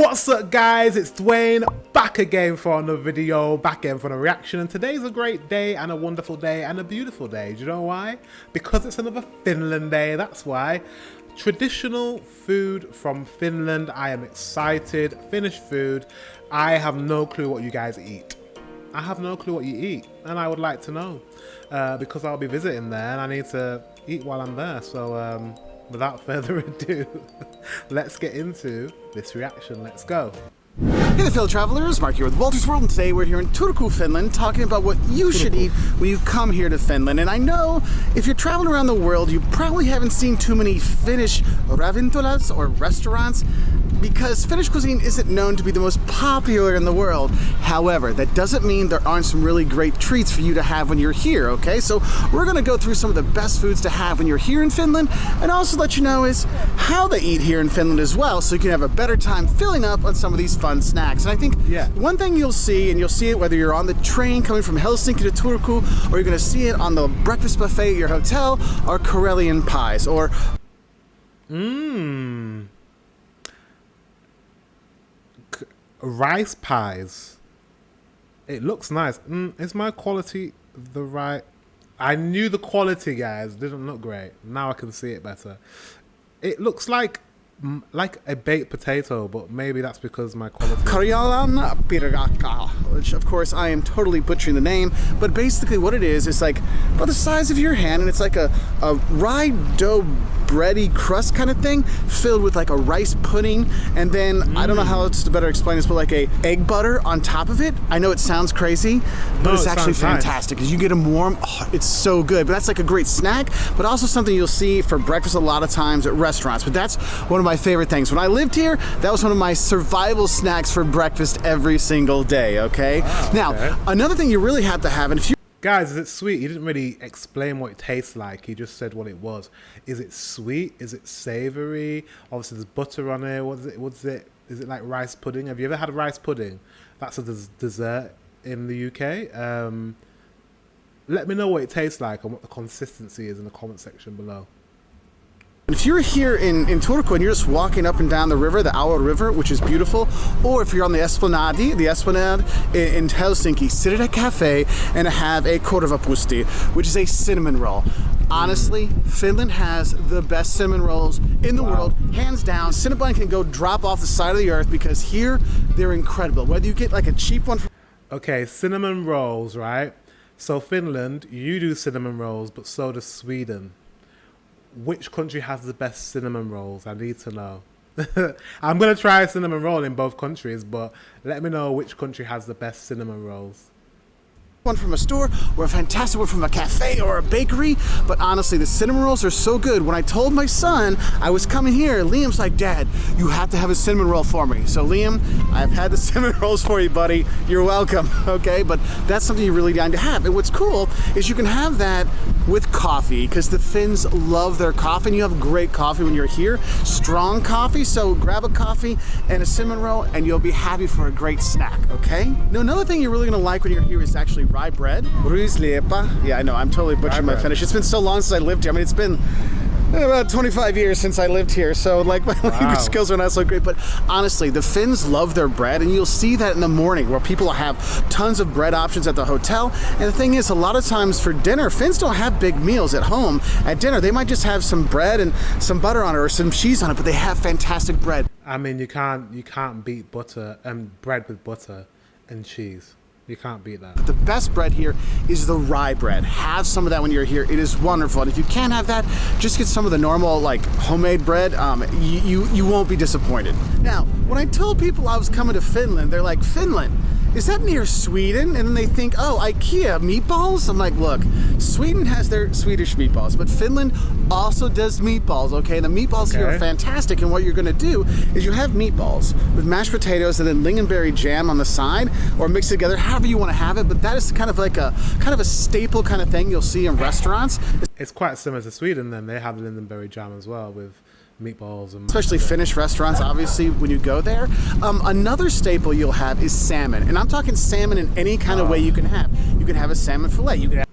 What's up guys, it's Dwayne, back again for another video, back again for a reaction, and today's a great day and a wonderful day and a beautiful day. Do you know why? Because it's another Finland day, that's why. Traditional food from Finland. I am excited. Finnish food. I have no clue what you guys eat. I have no clue what you eat, and I would like to know because I'll be visiting there and I need to eat while I'm there. So without further ado, let's get into this reaction. Let's go. Hey there, fellow travelers, Mark here with Walter's World, and today we're here in Turku, Finland, talking about what you should eat when you come here to Finland. And I know if you're traveling around the world, you probably haven't seen too many Finnish ravintolas or restaurants, because Finnish cuisine isn't known to be the most popular in the world. However, that doesn't mean there aren't some really great treats for you to have when you're here, okay? So we're gonna go through some of the best foods to have when you're here in Finland, and also let you know is how they eat here in Finland as well, so you can have a better time filling up on some of these fun snacks. And I think one thing you'll see, and you'll see it whether you're on the train coming from Helsinki to Turku, or you're gonna see it on the breakfast buffet at your hotel, are Karelian pies, or rice pies. It looks nice. Is my quality the right? I knew the quality, guys, didn't look great. Now I can see it better. It looks like a baked potato, but maybe that's because my quality. Karjalan pirkaka, which of course I am totally butchering the name, but basically what it is like about the size of your hand, and it's like a rye dough bready crust kind of thing filled with like a rice pudding, and then I don't know how else to better explain this, but like a egg butter on top of it. I know it sounds crazy, but it's actually fantastic because you get them warm. Oh, it's so good. But that's like a great snack, but also something you'll see for breakfast a lot of times at restaurants. But that's one of my favorite things. When I lived here, that was one of my survival snacks for breakfast every single day, okay? Now, another thing you really have to have, and if you guys, is it sweet? He didn't really explain what it tastes like. He just said what it was. Is it sweet? Is it savory? Obviously, there's butter on it. What's it? Is it like rice pudding? Have you ever had rice pudding? That's a dessert in the UK. Let me know what it tastes like and what the consistency is in the comment section below. If you're here in Turku and you're just walking up and down the river, the Aue River, which is beautiful, or if you're on the Esplanade in Helsinki, sit at a cafe and have a korvapusti, which is a cinnamon roll. Honestly, Finland has the best cinnamon rolls in the world, hands down. Cinnabon can go drop off the side of the earth because here they're incredible. Whether you get like a cheap one. Okay, cinnamon rolls, right? So Finland, you do cinnamon rolls, but so does Sweden. Which country has the best cinnamon rolls? I need to know. I'm going to try a cinnamon roll in both countries, but let me know which country has the best cinnamon rolls. One from a store or a fantastic one from a cafe or a bakery, but honestly the cinnamon rolls are so good. When I told my son I was coming here, Liam's like, Dad, you have to have a cinnamon roll for me. So Liam, I've had the cinnamon rolls for you, buddy. You're welcome. Okay, but that's something you really need to have. And what's cool is you can have that with coffee, because the Finns love their coffee, and you have great coffee when you're here, strong coffee. So grab a coffee and a cinnamon roll and you'll be happy for a great snack. Okay, now another thing you're really gonna like when you're here is actually rye bread. Ruisleipä. Yeah, I know, I'm totally butchering my Finnish. It's been so long since I lived here. I mean, it's been about 25 years since I lived here, so like my language skills are not so great, but honestly, the Finns love their bread, and you'll see that in the morning where people have tons of bread options at the hotel. And the thing is, a lot of times for dinner, Finns don't have big meals at home. At dinner, they might just have some bread and some butter on it or some cheese on it, but they have fantastic bread. I mean, you can't beat butter and bread with butter and cheese. You can't beat that. But the best bread here is the rye bread. Have some of that when you're here. It is wonderful. And if you can't have that, just get some of the normal like homemade bread. You won't be disappointed. Now, when I told people I was coming to Finland, they're like, Finland? Is that near Sweden? And then they think, oh, IKEA meatballs? I'm like, look, Sweden has their Swedish meatballs, but Finland also does meatballs, okay? The meatballs here are fantastic, and what you're gonna do is you have meatballs with mashed potatoes and then lingonberry jam on the side, or mix it together, however you wanna have it, but that is kind of a staple kind of thing you'll see in restaurants. It's quite similar to Sweden then. They have the lingonberry jam as well with meatballs and especially Finnish restaurants, obviously, when you go there. Another staple you'll have is salmon, and I'm talking salmon in any kind of way you can have. You can have a salmon fillet. You can have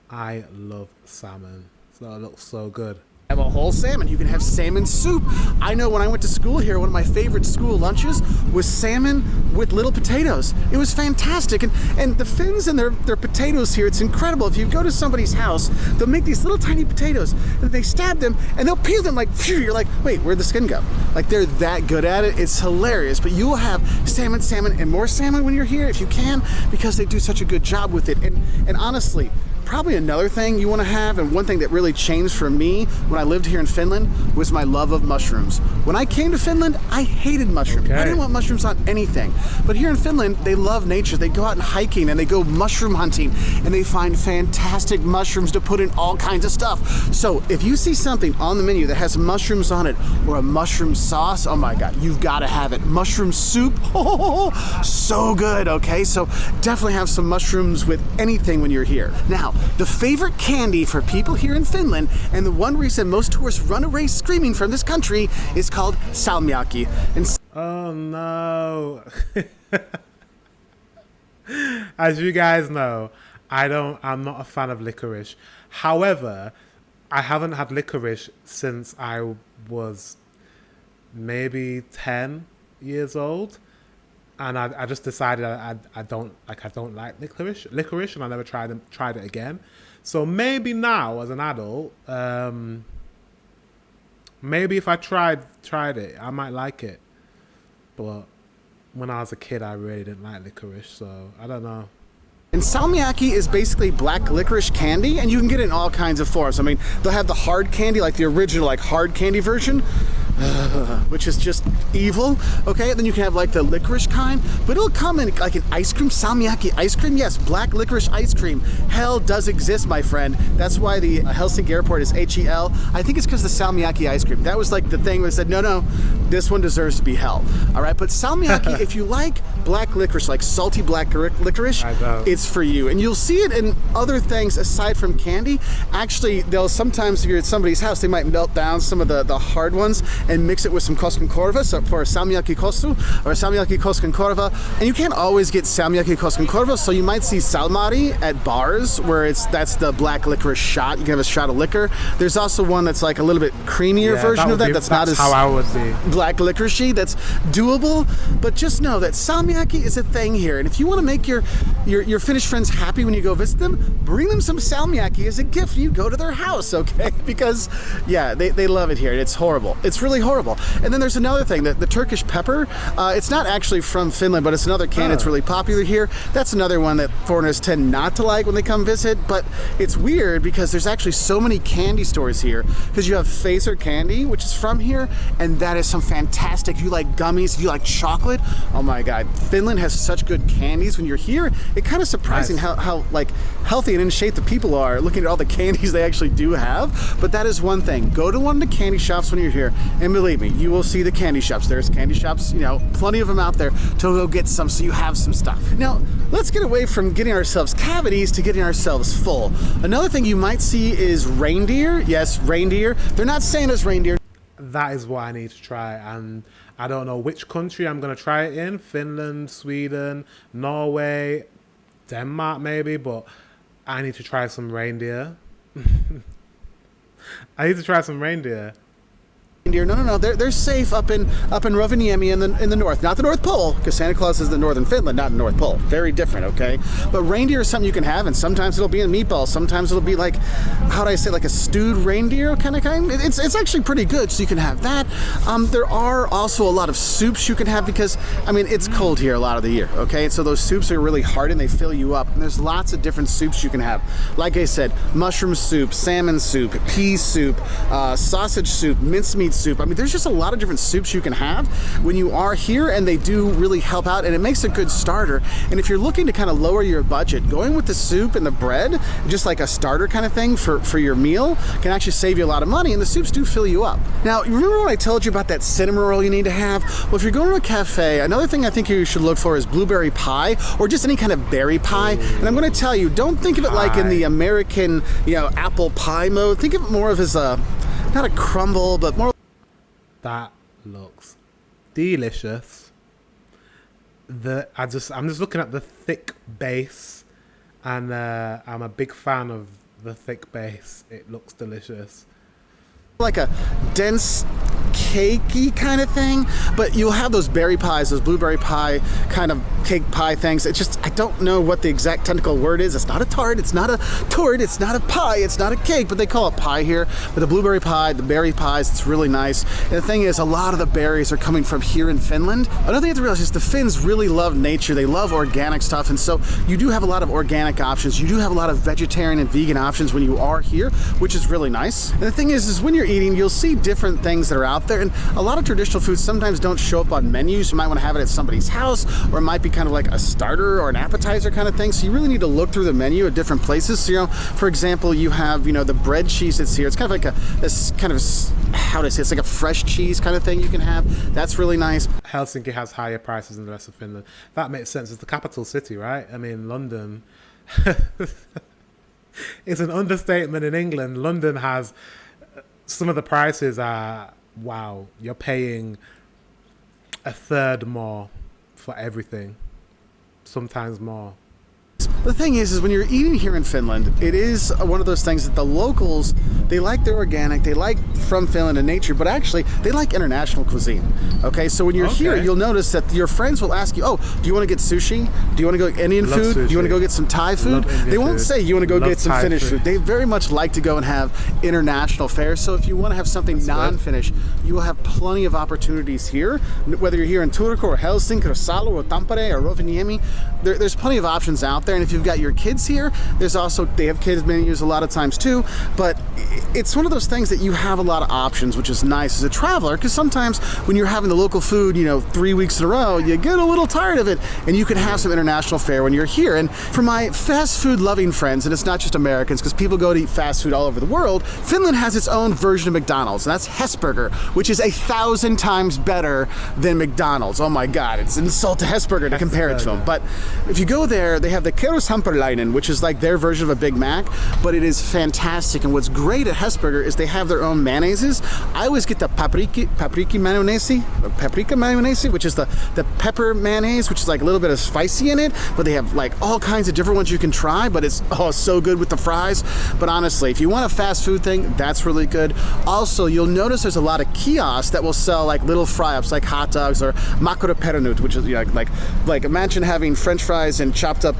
I love salmon. So it looks so good. Have a whole salmon. You can have salmon soup. I know when I went to school here, one of my favorite school lunches was salmon with little potatoes. It was fantastic. And the Finns and their potatoes here, it's incredible. If you go to somebody's house, they'll make these little tiny potatoes and they stab them and they'll peel them like, phew, you're like, wait, where'd the skin go? Like, they're that good at it. It's hilarious. But you will have salmon, and more salmon when you're here if you can, because they do such a good job with it. And honestly, probably another thing you want to have, and one thing that really changed for me when I lived here in Finland, was my love of mushrooms. When I came to Finland, I hated mushrooms. Okay. I didn't want mushrooms on anything. But here in Finland, they love nature. They go out and hiking and they go mushroom hunting and they find fantastic mushrooms to put in all kinds of stuff. So if you see something on the menu that has mushrooms on it or a mushroom sauce, oh my God, you've got to have it. Mushroom soup, oh, so good, okay? So definitely have some mushrooms with anything when you're here. Now, the favorite candy for people here in Finland, and the one reason most tourists run away screaming from this country, is called salmiakki. And Oh no. As you guys know, I'm not a fan of licorice. However, I haven't had licorice since I was maybe 10 years old. And I just decided I don't like licorice, and I never tried it again. So maybe now as an adult, maybe if I tried it, I might like it. But when I was a kid, I really didn't like licorice, so I don't know. And salmiakki is basically black licorice candy, and you can get it in all kinds of forms. I mean, they'll have the hard candy, like the original, like hard candy version, which is just evil, okay? And then you can have like the licorice kind, but it'll come in like an ice cream, salmiakki ice cream. Yes, black licorice ice cream. Hell does exist, my friend. That's why the Helsinki airport is HEL. I think it's because of the salmiakki ice cream. That was like the thing where they said, no, this one deserves to be hell. All right, but salmiakki, if you like black licorice, like salty black licorice, it's for you. And you'll see it in other things aside from candy. Actually, they'll sometimes, if you're at somebody's house, they might melt down some of the hard ones and mix it with some koskenkorva, so for a salmiakki kossu or a salmiakki koskenkorva. And you can't always get salmiakki koskenkorva, so you might see salmari at bars where that's the black licorice shot. You can have a shot of liquor. There's also one that's like a little bit creamier version of that. That's not as how I would be. Black licoricey. That's doable, but just know that salmiakki is a thing here. And if you want to make your Finnish friends happy when you go visit them, bring them some salmiakki as a gift when you go to their house, okay? Because yeah, they love it here. It's horrible. It's really horrible. And then there's another thing, the Turkish pepper. It's not actually from Finland, but it's another candy that's really popular here. That's another one that foreigners tend not to like when they come visit, but it's weird because there's actually so many candy stores here, because you have Fazer candy, which is from here, and that is some fantastic, if you like gummies, if you like chocolate, oh my God, Finland has such good candies. When you're here, it's kind of surprising how like healthy and in shape the people are, looking at all the candies they actually do have. But that is one thing. Go to one of the candy shops when you're here, and believe me, you will see the candy shops. There's candy shops, you know, plenty of them out there, to go get some so you have some stuff. Now, let's get away from getting ourselves cavities to getting ourselves full. Another thing you might see is reindeer. Yes, reindeer. They're not Santa's reindeer. That is what I need to try, and I don't know which country I'm going to try it in. Finland, Sweden, Norway, Denmark maybe, but I need to try some reindeer. I need to try some reindeer. No, they're safe up in Rovaniemi in the north, not the North Pole, because Santa Claus is the northern Finland, not the North Pole. Very different, okay? But reindeer is something you can have, and sometimes it'll be in meatballs, sometimes it'll be like, how do I say, like a stewed reindeer kind. It's actually pretty good, so you can have that. There are also a lot of soups you can have, because I mean it's cold here a lot of the year, okay? So those soups are really hard and they fill you up. And there's lots of different soups you can have. Like I said, mushroom soup, salmon soup, pea soup, sausage soup, mincemeat soup. I mean, there's just a lot of different soups you can have when you are here, and they do really help out, and it makes a good starter. And if you're looking to kind of lower your budget, going with the soup and the bread, just like a starter kind of thing for your meal, can actually save you a lot of money, and the soups do fill you up. Now, remember what I told you about that cinnamon roll you need to have? Well, if you're going to a cafe, another thing I think you should look for is blueberry pie, or just any kind of berry pie. And I'm going to tell you, don't think of it like in the American, apple pie mode. Think of it more of as not a crumble, but more. That looks delicious. I'm just looking at the thick base, and I'm a big fan of the thick base. It looks delicious. like a dense cakey kind of thing, but you'll have those berry pies, those blueberry pie kind of cake pie things. It's just, I don't know what the exact technical word is. It's not a tart, it's not a torte, it's not a pie, it's not a cake, but they call it pie here. But the blueberry pie, the berry pies, it's really nice. And the thing is, a lot of the berries are coming from here in Finland. Another thing you have to realize is the Finns really love nature. They love organic stuff, and so you do have a lot of organic options. You do have a lot of vegetarian and vegan options when you are here, which is really nice. And the thing is when you're eating, you'll see different things that are out there, and a lot of traditional foods sometimes don't show up on menus. You might want to have it at somebody's house, or it might be kind of like a starter or an appetizer kind of thing. So you really need to look through the menu at different places. So, for example, you have, the bread cheese that's here. It's kind of like this kind of, how to say, it's like a fresh cheese kind of thing you can have. That's really nice. Helsinki has higher prices than the rest of Finland. That makes sense. It's the capital city, right? I mean, London. It's an understatement in England. London has, some of the prices are, wow, you're paying a third more for everything, sometimes more. The thing is when you're eating here in Finland, it is one of those things that the locals, they like their organic, they like from Finland and nature, but actually they like international cuisine. Okay, so when you're here, you'll notice that your friends will ask you, oh, do you want to get sushi? Do you want to go Indian food? Sushi. Do you want to go get some Thai food? They won't say you want to go get some Finnish food. They very much like to go and have international fare. So if you want to have something non-Finnish, you will have plenty of opportunities here. Whether you're here in Turku or Helsinki or Salo or Tampere or Rovaniemi, there's plenty of options out there. And if you've got your kids here, there's also, they have kids menus a lot of times too, but it's one of those things that you have a lot of options, which is nice as a traveler, because sometimes when you're having the local food, 3 weeks in a row, you get a little tired of it, and you can have some international fare when you're here. And for my fast food loving friends, and it's not just Americans, because people go to eat fast food all over the world, Finland has its own version of McDonald's, and that's Hesburger, which is 1,000 times better than McDonald's. Oh my God, it's an insult to Hesburger to compare it to them. But if you go there, they have the Kerroshamperlainen, which is like their version of a Big Mac, but it is fantastic. And what's great at Hesburger is they have their own mayonnaises. I always get the paprika mayonnaise, which is the pepper mayonnaise, which is like a little bit of spicy in it, but they have like all kinds of different ones you can try, but it's so good with the fries. But honestly, if you want a fast food thing, that's really good. Also, you'll notice there's a lot of kiosks that will sell like little fry-ups, like hot dogs or makrapernut, which is like imagine having French fries and chopped up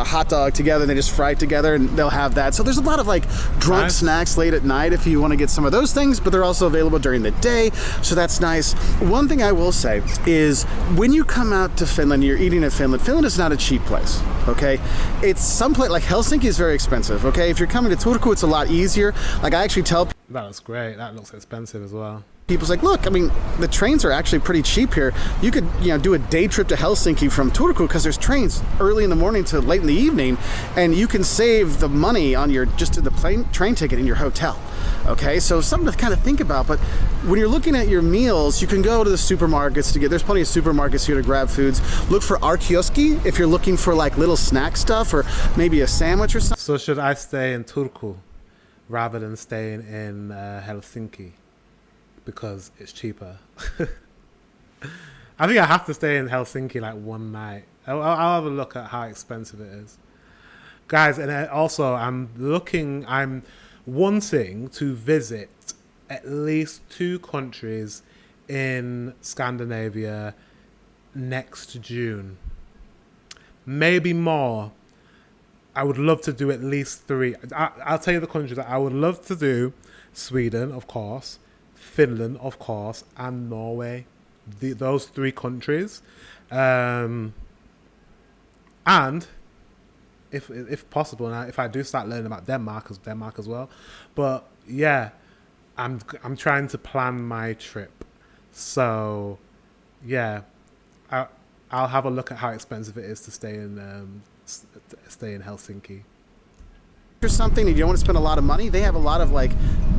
hot dog together, and they just fry it together, and they'll have that. So there's a lot of like drunk snacks late at night if you want to get some of those things, but they're also available during the day, so that's nice. One thing I will say is when you come out to Finland, you're eating in Finland, Finland is not a cheap place, okay? It's someplace like Helsinki is very expensive, okay? If you're coming to Turku, it's a lot easier. Like I actually tell people, that looks great. That looks expensive as well. people's like, look, I mean, the trains are actually pretty cheap here. You could, do a day trip to Helsinki from Turku because there's trains early in the morning to late in the evening, and you can save the money on your train ticket in your hotel. Okay, so something to kind of think about. But when you're looking at your meals, you can go to the supermarkets to get. There's plenty of supermarkets here to grab foods. Look for arkioski if you're looking for like little snack stuff or maybe a sandwich or something. So should I stay in Turku rather than staying in Helsinki because it's cheaper? I think I have to stay in Helsinki like one night. I'll have a look at how expensive it is, guys. And also, I'm wanting to visit at least 2 countries in Scandinavia next June. Maybe more. I would love to do at least 3. I'll tell you the countries that I would love to do. Sweden, of course. Finland, of course. And Norway. Those 3 countries. And if possible, and if I do start learning about Denmark as well. But yeah, I'm trying to plan my trip. So yeah, I'll have a look at how expensive it is to stay in Helsinki. Or something and you don't want to spend a lot of money, they have a lot of like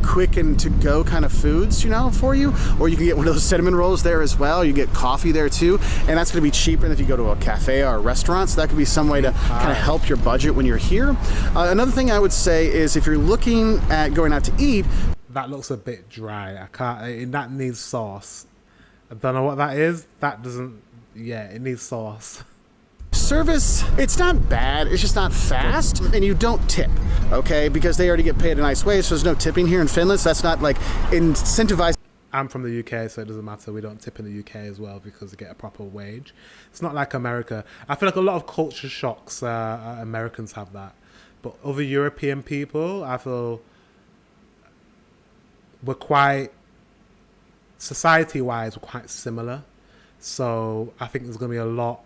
quick and to go kind of foods, for you. Or you can get one of those cinnamon rolls there as well. You get coffee there too, and that's going to be cheaper than if you go to a cafe or a restaurant. So that could be some way to kind of help your budget when you're here. Another thing I would say is if you're looking at going out to eat, that looks a bit dry. I can't. That needs sauce. I don't know what that is. That doesn't. Yeah, it needs sauce. service, it's not bad, it's just not fast, and you don't tip, okay? Because they already get paid a nice wage, so there's no tipping here in Finland, so that's not like incentivized. I'm from the UK, so it doesn't matter. We don't tip in the UK as well because they get a proper wage. It's not like America. I feel like a lot of culture shocks, Americans have that. But other European people, I feel we're quite, society-wise, we're quite similar. So I think there's going to be a lot,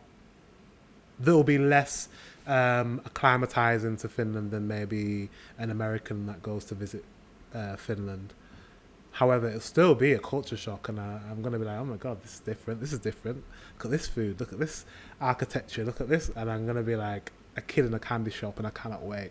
there will be less acclimatizing to Finland than maybe an American that goes to visit Finland. However, it'll still be a culture shock, and I'm going to be like, oh my God, this is different. This is different. Look at this food. Look at this architecture. Look at this. And I'm going to be like a kid in a candy shop, and I cannot wait.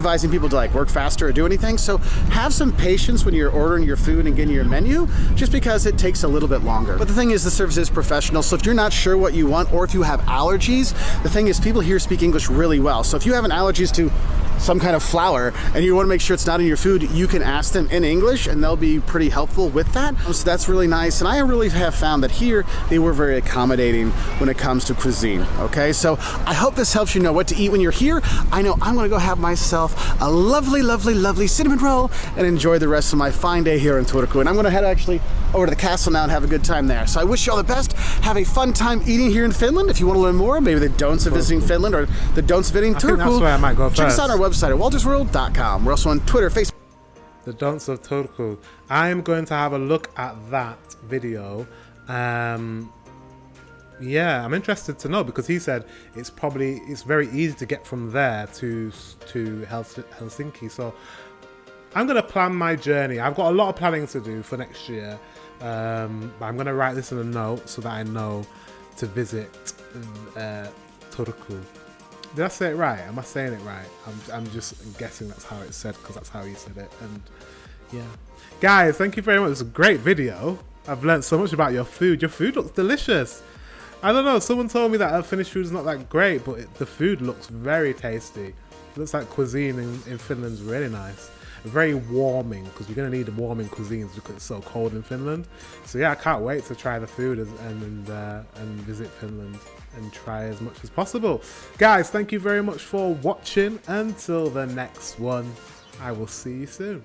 Advising people to like work faster or do anything, so have some patience when you're ordering your food and getting your menu, just because it takes a little bit longer. But the thing is, the service is professional, so if you're not sure what you want or if you have allergies, the thing is, people here speak English really well. So if you have an allergies to some kind of flour and you want to make sure it's not in your food, you can ask them in English and they'll be pretty helpful with that. So that's really nice, and I really have found that here they were very accommodating when it comes to cuisine. Okay, so I hope this helps you know what to eat when you're here. I know I'm going to go have myself a lovely, lovely, lovely cinnamon roll and enjoy the rest of my fine day here in Turku. And I'm going to head actually over to the castle now and have a good time there. So I wish you all the best. Have a fun time eating here in Finland. If you want to learn more, maybe the don'ts of visiting Finland or the don'ts of visiting Turku, I think that's where I might go check us first. out on our website at waltersworld.com. We're also on Twitter, Facebook. The don'ts of Turku. I'm going to have a look at that video. Yeah, I'm interested to know, because he said it's very easy to get from there to Helsinki. So I'm going to plan my journey. I've got a lot of planning to do for next year. But I'm going to write this in a note so that I know to visit Turku. Did I say it right? Am I saying it right? I'm just guessing that's how it's said, because that's how he said it. And yeah. Guys, thank you very much. It's a great video. I've learned so much about your food. Your food looks delicious. I don't know, someone told me that Finnish food is not that great, but the food looks very tasty. It looks like cuisine in Finland's really nice. Very warming, because you're going to need warming cuisines because it's so cold in Finland. So yeah, I can't wait to try the food and visit Finland and try as much as possible. Guys, thank you very much for watching. Until the next one, I will see you soon.